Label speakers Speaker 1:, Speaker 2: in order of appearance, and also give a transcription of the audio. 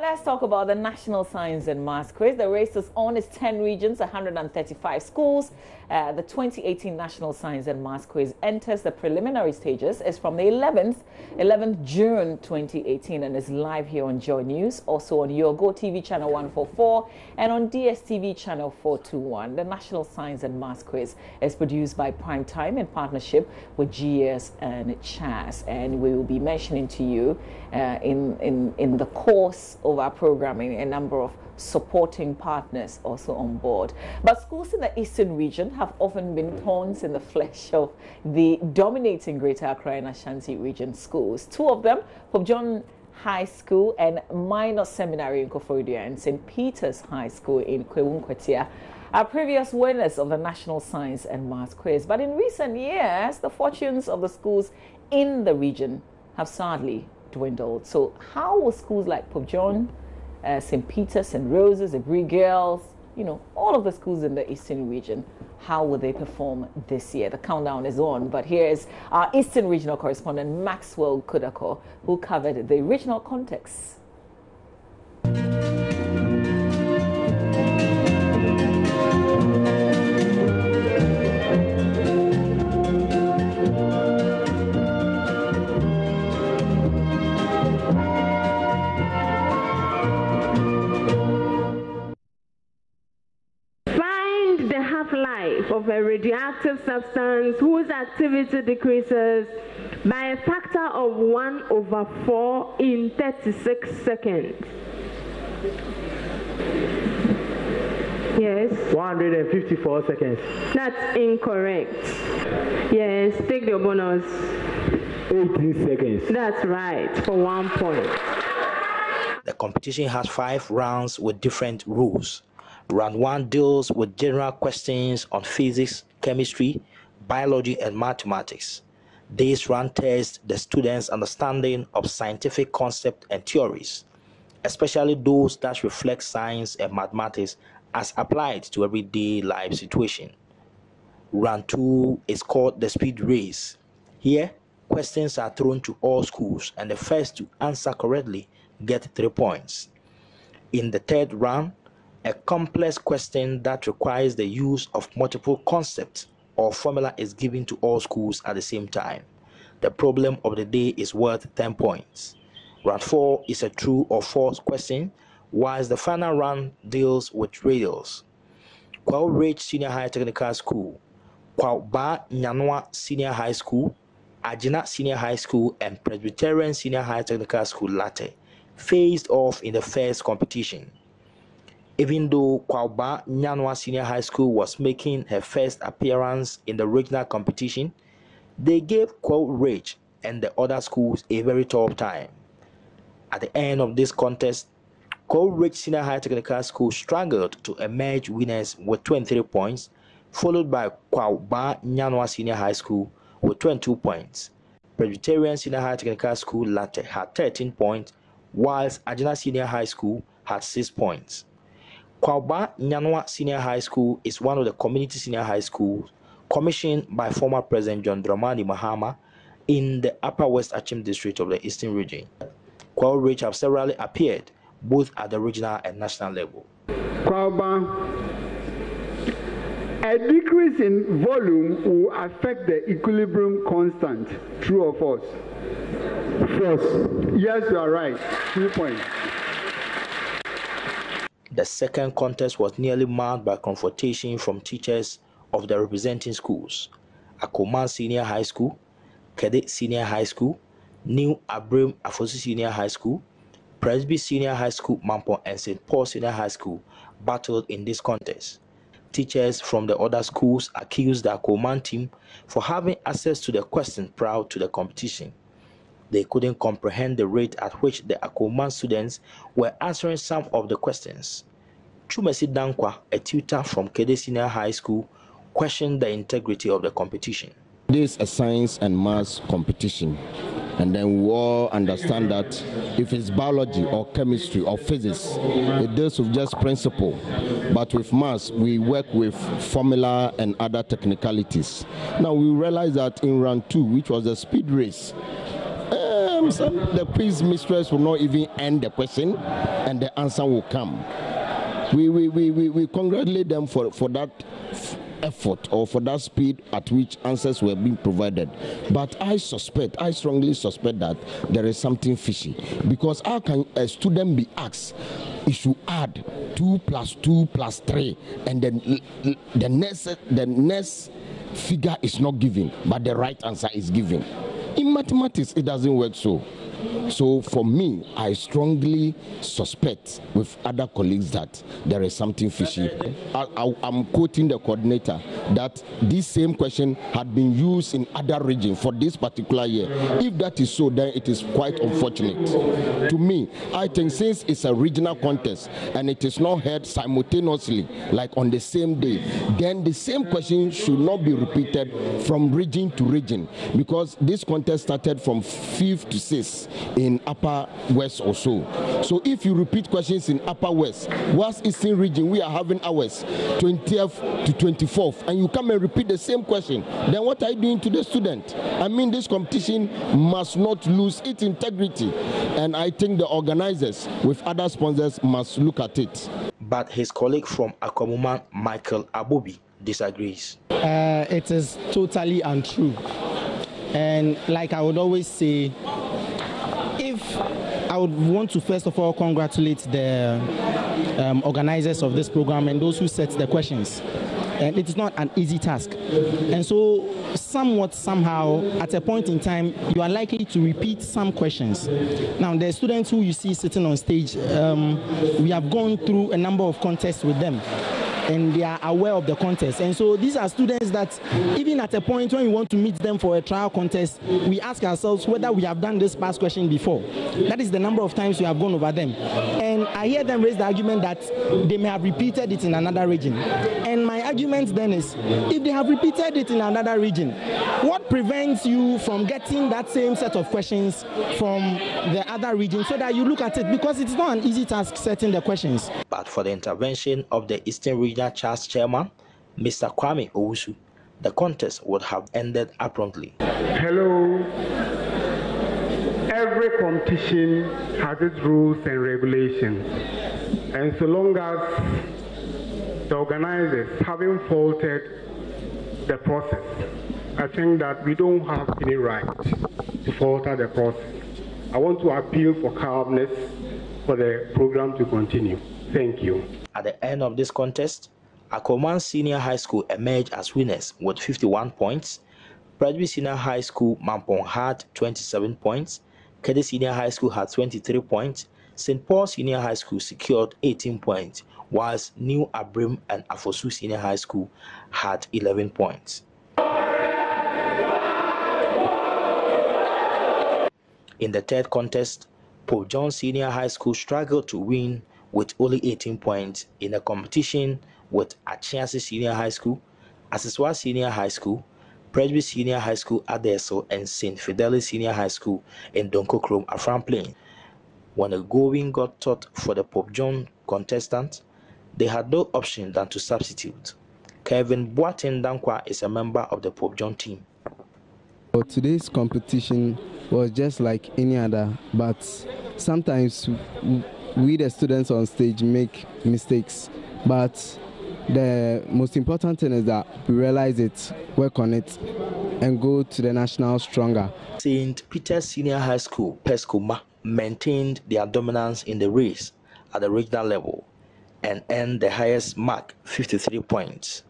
Speaker 1: let's talk about the National Science and Maths Quiz. The race is on. It's 10 regions, 135 schools. The 2018 National Science and Maths Quiz enters the preliminary stages. It's from the 11th June 2018 and is live here on JoyNews, also on your Go TV channel 144 and on DSTV channel 421. The National Science and Maths Quiz is produced by Prime Time in partnership with GS and CHAS, and we will be mentioning to you in the course of our programming a number of supporting partners also on board. But schools in the eastern region have often been thorns in the flesh of the dominating Greater Accra and Ashanti region schools. Two of them, Pope John High School and Minor Seminary in Koforidua and St. Peter's High School in Kwewunkwetia, are previous winners of the National Science and Maths Quiz. But in recent years, the fortunes of the schools in the region have sadly dwindled. So how will schools like Pope John, St. Peter's, St. Rose's, the Bree Girls, all of the schools in the eastern region, how will they perform this year? The countdown is on, but here is our eastern regional correspondent Maxwell Kudako, who covered the regional context.
Speaker 2: Of a radioactive substance whose activity decreases by a factor of 1/4 in 36 seconds. Yes.
Speaker 3: 154 seconds.
Speaker 2: That's incorrect. Yes, take your bonus.
Speaker 3: 18 seconds.
Speaker 2: That's right, for 1 point.
Speaker 4: The competition has 5 rounds with different rules. Round 1 deals with general questions on physics, chemistry, biology, and mathematics. This round tests the students' understanding of scientific concepts and theories, especially those that reflect science and mathematics as applied to everyday life situations. Round 2 is called the speed race. Here, questions are thrown to all schools, and the first to answer correctly get 3 points. In the third round, a complex question that requires the use of multiple concepts or formula is given to all schools at the same time. The problem of the day is worth 10 points. Round 4 is a true or false question, whilst the final round deals with radials. Kwao Ridge Senior High Technical School, Kwao Ba Nyanwa Senior High School, Agena Senior High School, and Presbyterian Senior High Technical School latte faced off in the first competition. Even though Kwao Ba Nyanwa Senior High School was making her first appearance in the regional competition, they gave Kwao Ridge and the other schools a very tough time. At the end of this contest, Kwao Ridge Senior High Technical School struggled to emerge winners with 23 points, followed by Kwao Ba Nyanwa Senior High School with 22 points. Presbyterian Senior High Technical School latte had 13 points, whilst Agena Senior High School had 6 points. Kwao Ba Nyanwa Senior High School is one of the community senior high schools commissioned by former President John Dramani Mahama in the Upper West Achim district of the Eastern region. Kwao Ridge have severally appeared both at the regional and national level.
Speaker 3: Kwao Ba, a decrease in volume will affect the equilibrium constant. True or false? False. Yes, you are right. 2 points.
Speaker 4: The second contest was nearly marked by confrontation from teachers of the representing schools: Akoma Senior High School, Kede Senior High School, New Abrim Afosu Senior High School, Presby Senior High School Mampon, and St. Paul Senior High School battled in this contest. Teachers from the other schools accused the Akoma team for having access to the questions prior to the competition. They couldn't comprehend the rate at which the Akoma students were answering some of the questions. Chumesi Dankwa, a tutor from Kede Senior High School, questioned the integrity of the competition.
Speaker 5: This is a science and maths competition, and then we all understand that if it's biology or chemistry or physics, it deals with just principle. But with maths, we work with formula and other technicalities. Now we realize that in round 2, which was the speed race, sometimes the quiz mistress will not even end the question and the answer will come. We congratulate them for that effort or for that speed at which answers were being provided. But I strongly suspect that there is something fishy, because how can a student be asked if should add 2 + 2 + 3 and then the next figure is not given but the right answer is given? In mathematics it doesn't work so. So for me, I strongly suspect with other colleagues that there is something fishy. I'm quoting the coordinator that this same question had been used in other regions for this particular year. If that is so, then it is quite unfortunate. To me, I think since it's a regional contest and it is not held simultaneously, like on the same day, then the same question should not be repeated from region to region, because this contest started from 5th to 6th in Upper West or so. So if you repeat questions in Upper West, whilst Eastern region we are having ours 20th to 24th, and you come and repeat the same question, then what are you doing to the student? I mean, this competition must not lose its integrity, and I think the organizers with other sponsors must look at it.
Speaker 4: But his colleague from Akwamuma, Michael Abobi, disagrees.
Speaker 6: It is totally untrue. And like I would always say, if I would want to first of all congratulate the organizers of this program and those who set the questions. And it is not an easy task. And so somehow, at a point in time, you are likely to repeat some questions. Now, the students who you see sitting on stage, we have gone through a number of contests with them, and they are aware of the contest. And so these are students that even at a point when we want to meet them for a trial contest, we ask ourselves whether we have done this past question before. That is the number of times we have gone over them. And I hear them raise the argument that they may have repeated it in another region. And my argument then is, if they have repeated it in another region, what prevents you from getting that same set of questions from the other region so that you look at it? Because it's not an easy task setting the questions.
Speaker 4: But for the intervention of the Eastern Regional Charge Chairman, Mr. Kwame Owusu, the contest would have ended abruptly.
Speaker 3: Hello. Every competition has its rules and regulations. And so long as the organizers haven't faulted the process, I think that we don't have any right to falter the process. I want to appeal for calmness for the program to continue. Thank you.
Speaker 4: At the end of this contest, Akoman Senior High School emerged as winners with 51 points. Presby Senior High School Mampong had 27 points. Kede Senior High School had 23 points. St. Paul Senior High School secured 18 points, whilst New Abrim and Afosu Senior High School had 11 points. In the third contest, Pope John Senior High School struggled to win with only 18 points in a competition with Achiasi Senior High School, Asiswa Senior High School, Presby Senior High School Adeso, and St. Fidelis Senior High School in Donkokrom, Afram Plain. When the going got taut for the Pope John contestants, they had no option than to substitute. Kevin Boateng Dankwa is a member of the Pope John team.
Speaker 7: Well, today's competition was just like any other, but sometimes we the students on stage make mistakes, but the most important thing is that we realize it, work on it, and go to the national stronger.
Speaker 4: St. Peter's Senior High School, Peskoma, maintained their dominance in the race at the regional level and earned the highest mark, 53 points.